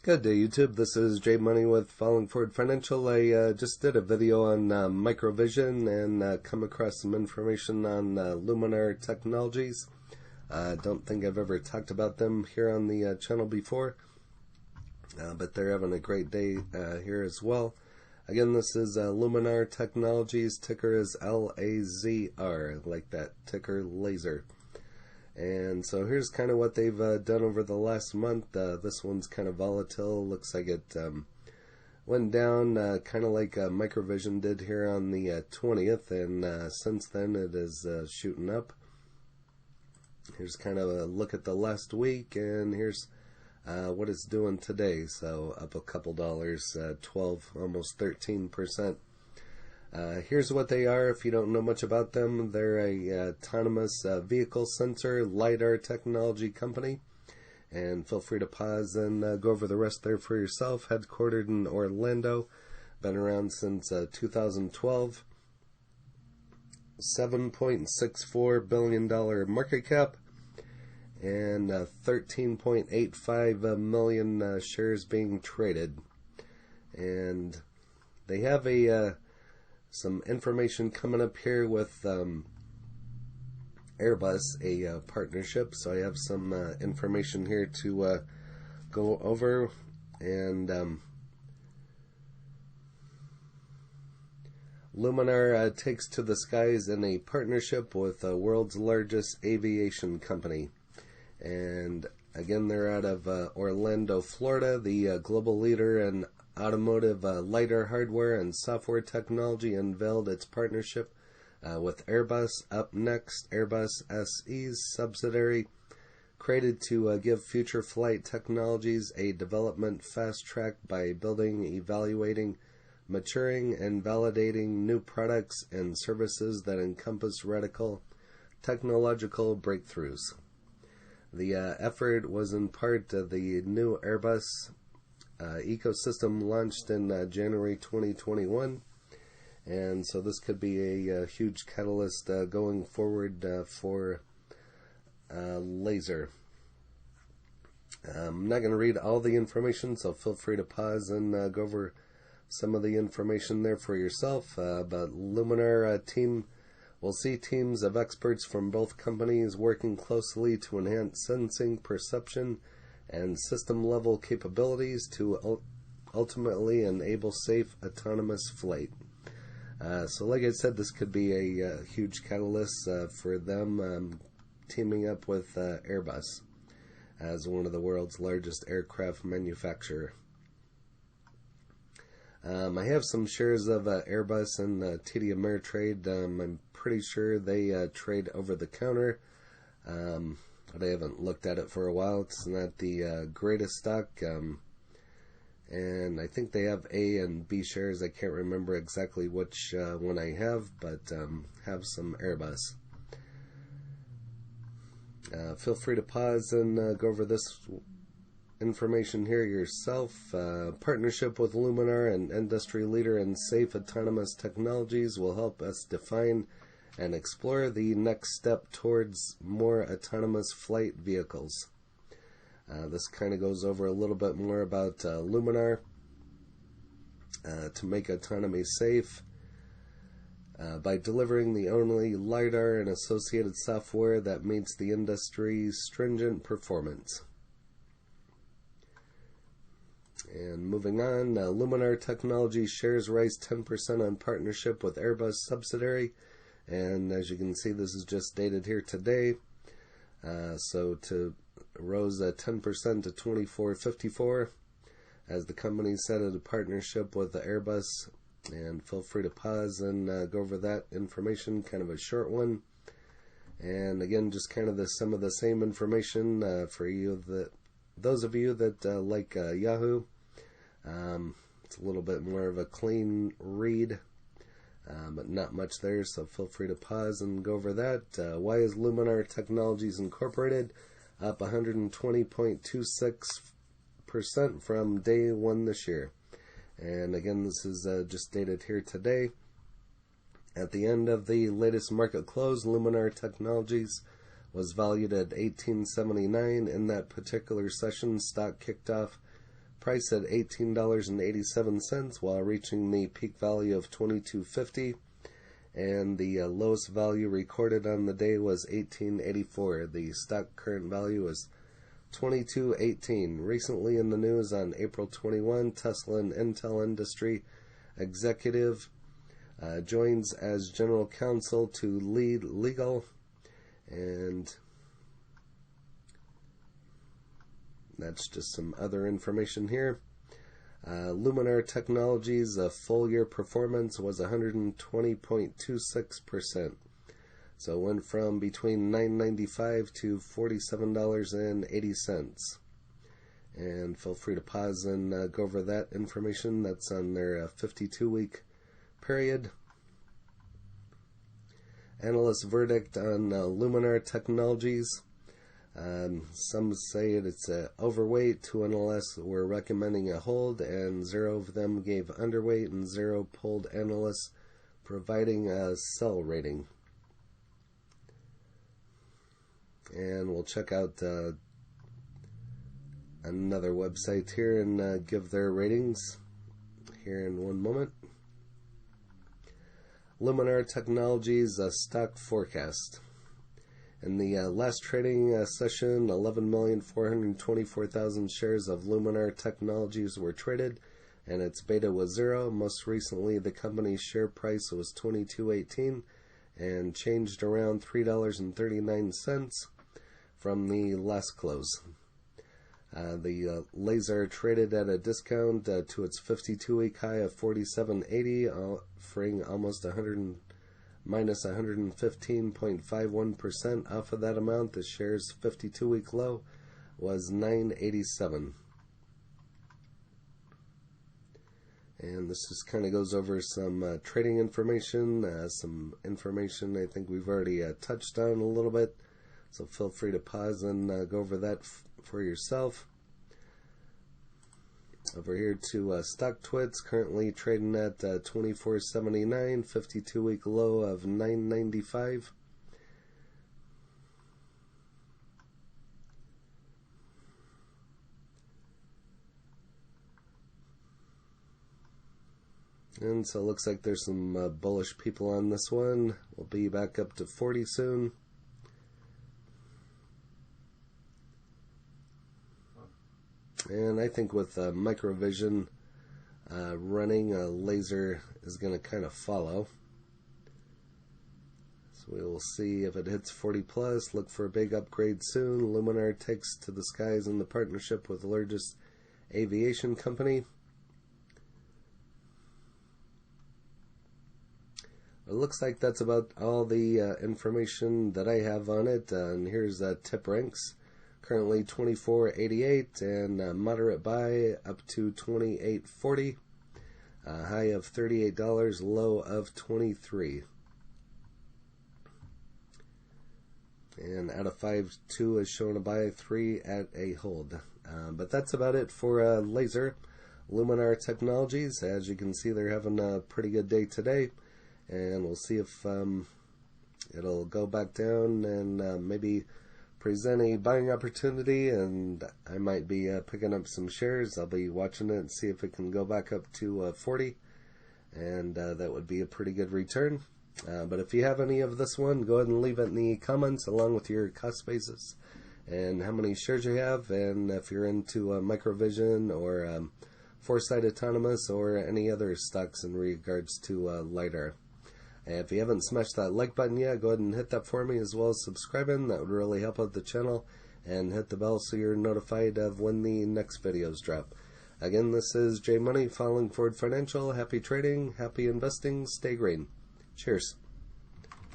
Good day, YouTube. This is Jay Money with Falling Forward Financial. I just did a video on microvision and come across some information on Luminar Technologies. Don't think I've ever talked about them here on the channel before, but they're having a great day here as well. Again, this is Luminar Technologies. Ticker is LAZR, like that ticker laser. And so here's kind of what they've done over the last month. This one's kind of volatile. Looks like it went down kind of like Microvision did here on the 20th, and since then it is shooting up. Here's kind of a look at the last week, and here's what it's doing today. So up a couple dollars, 12, almost 13%. Here's what they are if you don't know much about them. They're a autonomous vehicle sensor LIDAR technology company, and feel free to pause and go over the rest there for yourself. Headquartered in Orlando, been around since 2012. $7.64 billion market cap, and 13.85 million shares being traded. And they have some information coming up here with Airbus, a partnership. So I have some information here to go over. And Luminar takes to the skies in a partnership with the world's largest aviation company. And again, they're out of Orlando, Florida, the global leader in automotive LIDAR hardware and software technology, unveiled its partnership with Airbus. Up next, Airbus SE's subsidiary, created to give future flight technologies a development fast track by building, evaluating, maturing, and validating new products and services that encompass radical technological breakthroughs. The effort was in part the new Airbus ecosystem launched in January 2021, and so this could be a huge catalyst going forward for LAZR. I'm not going to read all the information, so feel free to pause and go over some of the information there for yourself. But Luminar team will see teams of experts from both companies working closely to enhance sensing, perception, and system-level capabilities to ultimately enable safe autonomous flight. So like I said, this could be a huge catalyst for them teaming up with Airbus as one of the world's largest aircraft manufacturer. I have some shares of Airbus and TD Ameritrade. I'm pretty sure they trade over the counter. But I haven't looked at it for a while. It's not the greatest stock, and I think they have A and B shares. I can't remember exactly which one I have, but have some Airbus. Feel free to pause and go over this information here yourself. Partnership with Luminar, an industry leader in safe autonomous technologies, will help us define and explore the next step towards more autonomous flight vehicles. This kind of goes over a little bit more about Luminar to make autonomy safe by delivering the only LIDAR and associated software that meets the industry's stringent performance. And moving on, Luminar Technology shares rise 10% on partnership with Airbus subsidiary. And as you can see, this is just dated here today. So to rose 10% to 24.54 as the company said in a partnership with the Airbus. And feel free to pause and go over that information, kind of a short one. And again, just kind of some of the same information for those of you that like Yahoo. It's a little bit more of a clean read. But not much there, so feel free to pause and go over that. Why is Luminar Technologies Incorporated up 120.26% from day one this year? And again, this is just dated here today. At the end of the latest market close, Luminar Technologies was valued at $18.79. In that particular session, stock kicked off price at $18.87 while reaching the peak value of $22.50, and the lowest value recorded on the day was $18.84. The stock current value is $22.18. Recently in the news on April 21, Tesla and Intel industry executive joins as general counsel to lead legal, and that's just some other information here. Luminar Technologies' full year performance was 120.26%. So it went from between $9.95 to $47.80. And feel free to pause and go over that information. That's on their 52-week period. Analyst verdict on Luminar Technologies. Some say it's overweight. 2 analysts were recommending a hold, and 0 of them gave underweight, and 0 pulled analysts providing a sell rating. And we'll check out another website here and give their ratings here in one moment. Luminar Technologies stock forecast. In the last trading session, 11,424,000 shares of Luminar Technologies were traded, and its beta was 0. Most recently, the company's share price was $22.18 and changed around $3.39 from the last close. The LAZR traded at a discount to its 52-week high of $47.80, offering almost minus 115.51% off of that amount. The share's 52-week low was $9.87. And this just kind of goes over some trading information, some information I think we've already touched on a little bit. So feel free to pause and go over that for yourself. Over here to Stock Twits, currently trading at $24.79, 52-week low of $9.95. And so it looks like there's some bullish people on this one. We'll be back up to 40 soon. And I think with microvision running, LAZR is going to kind of follow. So we will see if it hits 40 plus. Look for a big upgrade soon. Luminar takes to the skies in the partnership with the largest aviation company. It looks like that's about all the information that I have on it. And here's tip ranks. Currently $24.88 and moderate buy up to $28.40. High of $38, low of $23. And out of 5, 2 is shown a buy, 3 at a hold. But that's about it for LAZR Luminar Technologies. As you can see, they're having a pretty good day today. And we'll see if it'll go back down and maybe present a buying opportunity, and I might be picking up some shares. I'll be watching it and see if it can go back up to 40, and that would be a pretty good return. But if you have any of this one, go ahead and leave it in the comments along with your cost basis and how many shares you have, and if you're into microvision or Firstrade Autonomous or any other stocks in regards to LIDAR. If you haven't smashed that like button yet, go ahead and hit that for me, as well as subscribing. That would really help out the channel. And hit the bell so you're notified of when the next videos drop. Again, this is J Money, Falling Forward Financial. Happy trading, happy investing, stay green. Cheers.